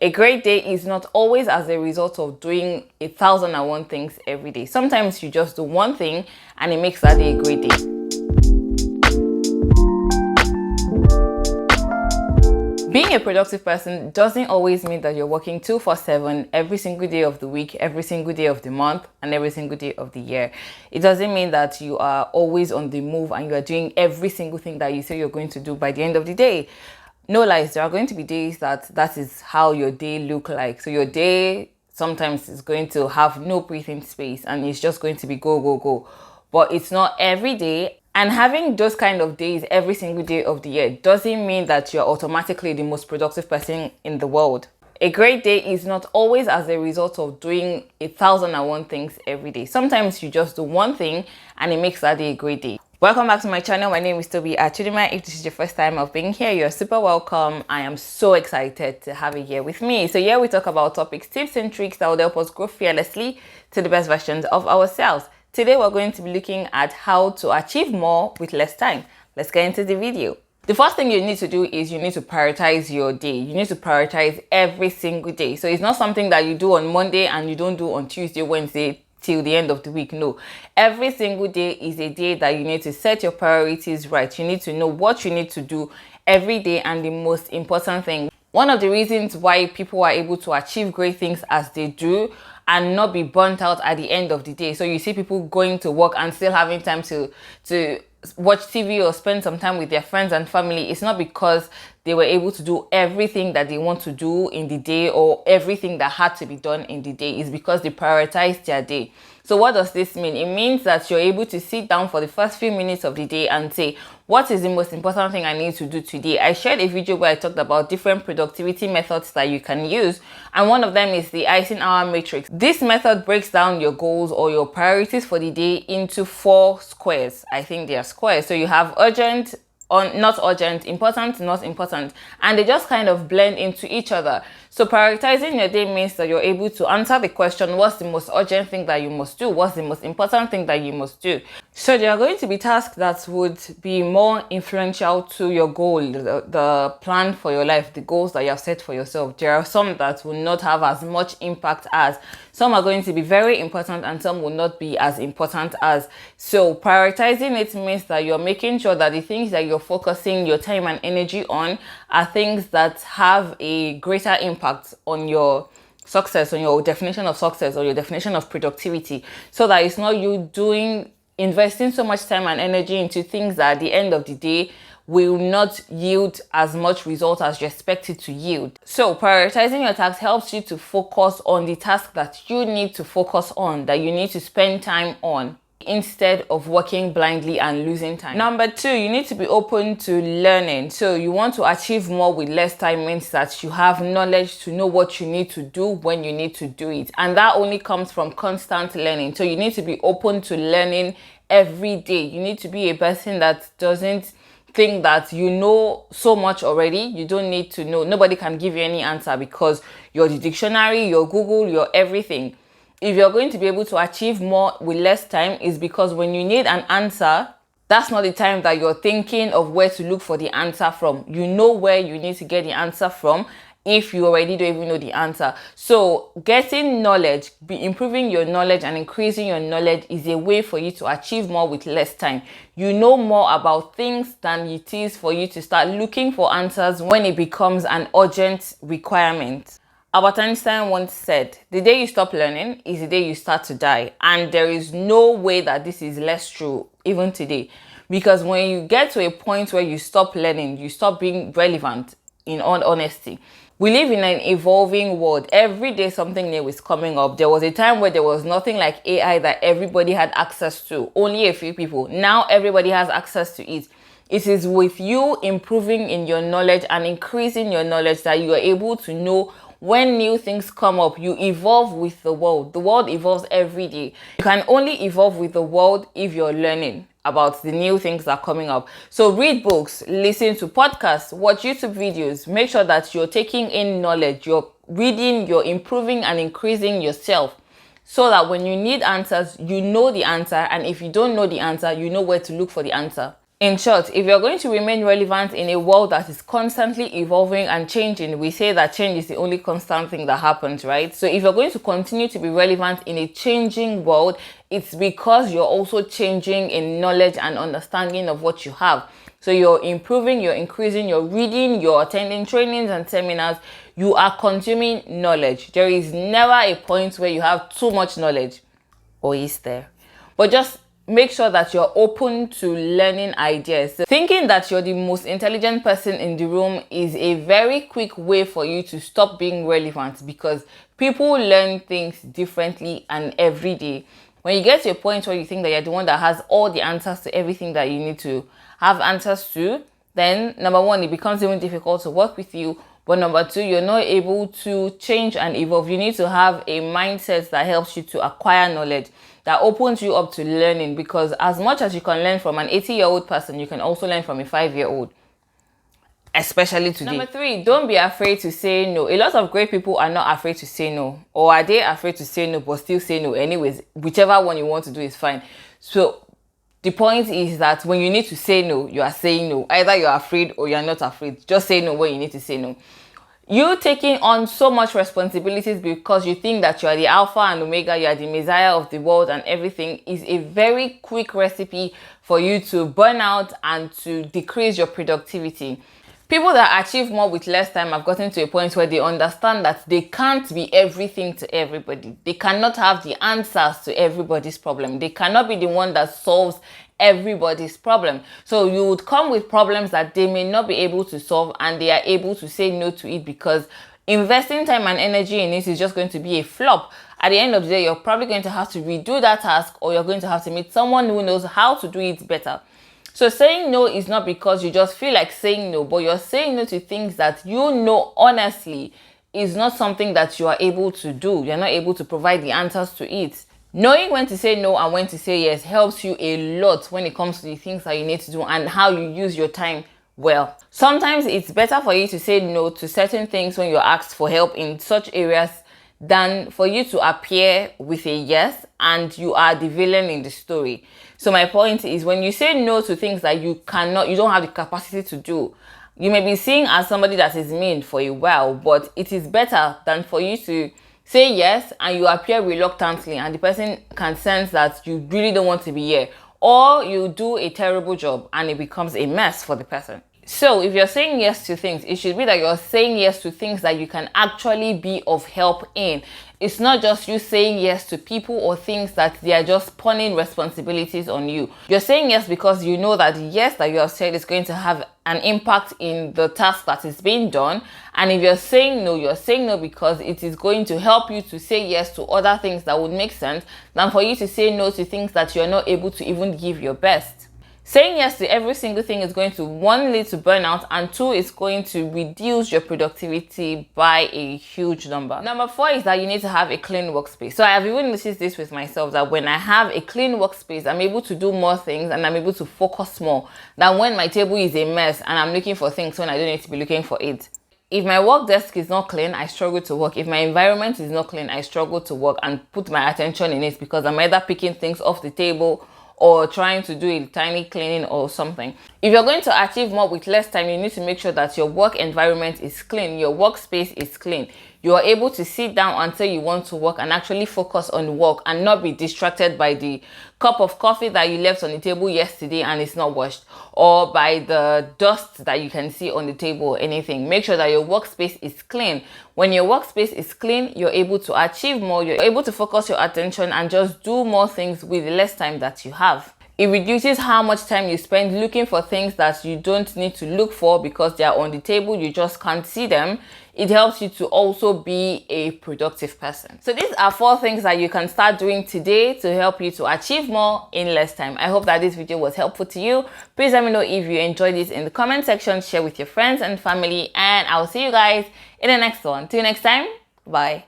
A great day is not always as a result of doing 1,001 things every day. Sometimes you just do one thing and it makes that day a great day. Being a productive person doesn't always mean that you're working 24/7 every single day of the week, every single day of the month, and every single day of the year. It doesn't mean that you are always on the move and you are doing every single thing that you say you're going to do by the end of the day. No lies, there are going to be days that is how your day look like. So your day sometimes is going to have no breathing space and it's just going to be go, go, go. But it's not every day. And having those kind of days every single day of the year doesn't mean that you're automatically the most productive person in the world. A great day is not always as a result of doing 1,001 things every day. Sometimes you just do one thing and it makes that day a great day. Welcome back to my channel. My name is Tobi Achudume. If this is your first time of being here, you're super welcome. I am so excited to have you here with me. So here we talk about topics, tips and tricks that will help us grow fearlessly to the best versions of ourselves. Today we're going to be looking at how to achieve more with less time. Let's get into the video. The first thing you need to do is you need to prioritize your day. You need to prioritize every single day. So it's not something that you do on Monday and you don't do on Tuesday, Wednesday, till the end of the week. No, every single day is a day that you need to set your priorities right. You need to know what you need to do every day, and the most important thing, one of the reasons why people are able to achieve great things as they do and not be burnt out at the end of the day. So you see people going to work and still having time to watch TV or spend some time with their friends and family. It's not because they were able to do everything that they want to do in the day or everything that had to be done in the day. It's because they prioritized their day. So what does this mean? It means that you're able to sit down for the first few minutes of the day and say, what is the most important thing I need to do today? I shared a video where I talked about different productivity methods that you can use, and one of them is the Eisenhower matrix. This method breaks down your goals or your priorities for the day into 4 squares. I think they are squares. So you have urgent, not urgent, important, not important, and they just kind of blend into each other. So prioritizing your day means that you're able to answer the question, what's the most urgent thing that you must do? What's the most important thing that you must do? So there are going to be tasks that would be more influential to your goal, the plan for your life, the goals that you have set for yourself. There are some that will not have as much impact as. Some are going to be very important and some will not be as important as. So prioritizing it means that you're making sure that the things that you're focusing your time and energy on are things that have a greater impact on your success, on your definition of success or your definition of productivity, so that it's not you investing so much time and energy into things that at the end of the day will not yield as much result as you expect it to yield. So prioritizing your tasks helps you to focus on the task that you need to focus on, that you need to spend time on, instead of working blindly and losing time. Number 2, you need to be open to learning. So you want to achieve more with less time means that you have knowledge to know what you need to do when you need to do it. And that only comes from constant learning. So you need to be open to learning every day. You need to be a person that doesn't think that you know so much already. You don't need to know. Nobody can give you any answer because you're the dictionary, you're Google, you're everything. If you're going to be able to achieve more with less time, is because when you need an answer, that's not the time that you're thinking of where to look for the answer from. You know where you need to get the answer from if you already don't even know the answer. So getting knowledge, improving your knowledge and increasing your knowledge is a way for you to achieve more with less time. You know more about things than it is for you to start looking for answers when it becomes an urgent requirement. Albert Einstein once said, the day you stop learning is the day you start to die. And there is no way that this is less true even today. Because when you get to a point where you stop learning, you stop being relevant, in all honesty. We live in an evolving world. Every day something new is coming up. There was a time where there was nothing like AI that everybody had access to. Only a few people. Now everybody has access to it. It is with you improving in your knowledge and increasing your knowledge that you are able to know when new things come up. You evolve with the world. The world evolves every day. You can only evolve with the world if you're learning about the new things that are coming up. So read books, listen to podcasts, watch YouTube videos. Make sure that you're taking in knowledge, you're reading, you're improving and increasing yourself, so that when you need answers, you know the answer. And if you don't know the answer, you know where to look for the answer. In short, if you're going to remain relevant in a world that is constantly evolving and changing, we say that change is the only constant thing that happens, right? So if you're going to continue to be relevant in a changing world, it's because you're also changing in knowledge and understanding of what you have. So you're improving, you're increasing, you're reading, you're attending trainings and seminars, you are consuming knowledge. There is never a point where you have too much knowledge, or is there? But just make sure that you're open to learning ideas. So thinking that you're the most intelligent person in the room is a very quick way for you to stop being relevant, because people learn things differently and every day. When you get to a point where you think that you're the one that has all the answers to everything that you need to have answers to, then number one, it becomes even difficult to work with you. But number two, you're not able to change and evolve. You need to have a mindset that helps you to acquire knowledge, that opens you up to learning, because as much as you can learn from an 80-year-old person, you can also learn from a 5-year-old, especially today. Number three, don't be afraid to say no. A lot of great people are not afraid to say no, or are they afraid to say no but still say no anyways? Whichever one you want to do is fine. So the point is that when you need to say no, you are saying no. Either you're afraid or you're not afraid. Just say no when you need to say no. You taking on so much responsibilities because you think that you are the alpha and omega, you are the messiah of the world and everything, is a very quick recipe for you to burn out and to decrease your productivity. People that achieve more with less time have gotten to a point where they understand that they can't be everything to everybody. They cannot have the answers to everybody's problem. They cannot be the one that solves everybody's problem. So you would come with problems that they may not be able to solve, and they are able to say no to it because investing time and energy in it is just going to be a flop. At the end of the day, you're probably going to have to redo that task, or you're going to have to meet someone who knows how to do it better. So saying no is not because you just feel like saying no, but you're saying no to things that you know honestly is not something that you are able to do. You're not able to provide the answers to it. Knowing when to say no and when to say yes helps you a lot when it comes to the things that you need to do and how you use your time well. Sometimes it's better for you to say no to certain things when you're asked for help in such areas than for you to appear with a yes and you are the villain in the story. So my point is, when you say no to things that you don't have the capacity to do, you may be seen as somebody that is mean for a while, but it is better than for you to say yes and you appear reluctantly and the person can sense that you really don't want to be here, or you do a terrible job and it becomes a mess for the person. So if you're saying yes to things, it should be that you're saying yes to things that you can actually be of help in. It's not just you saying yes to people or things that they are just pawning responsibilities on you. You're saying yes because you know that yes that you have said is going to have an impact in the task that is being done. And if you're saying no because it is going to help you to say yes to other things that would make sense than for you to say no to things that you're not able to even give your best. Saying yes to every single thing is going to, one, lead to burnout, and two, it's going to reduce your productivity by a huge number. Number four is that you need to have a clean workspace. So I have even noticed this with myself, that when I have a clean workspace, I'm able to do more things and I'm able to focus more than when my table is a mess and I'm looking for things when I don't need to be looking for it. If my work desk is not clean, I struggle to work. If my environment is not clean, I struggle to work and put my attention in it, because I'm either picking things off the table or trying to do a tiny cleaning or something. If you're going to achieve more with less time, you need to make sure that your work environment is clean, your workspace is clean. You are able to sit down until you want to work and actually focus on work and not be distracted by the cup of coffee that you left on the table yesterday and it's not washed, or by the dust that you can see on the table or anything. Make sure that your workspace is clean. When your workspace is clean, you're able to achieve more, you're able to focus your attention and just do more things with less time that you have. It reduces how much time you spend looking for things that you don't need to look for because they are on the table, you just can't see them. It helps you to also be a productive person. So these are 4 things that you can start doing today to help you to achieve more in less time. I hope that this video was helpful to you. Please let me know if you enjoyed this in the comment section, share with your friends and family, and I'll see you guys in the next one. Till next time, bye.